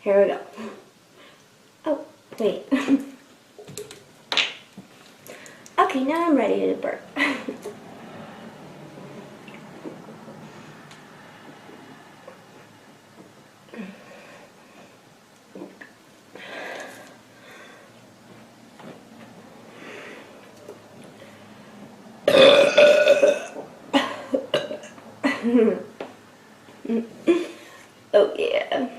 Here we go. Oh, wait. Okay, now I'm ready to burp. Oh yeah.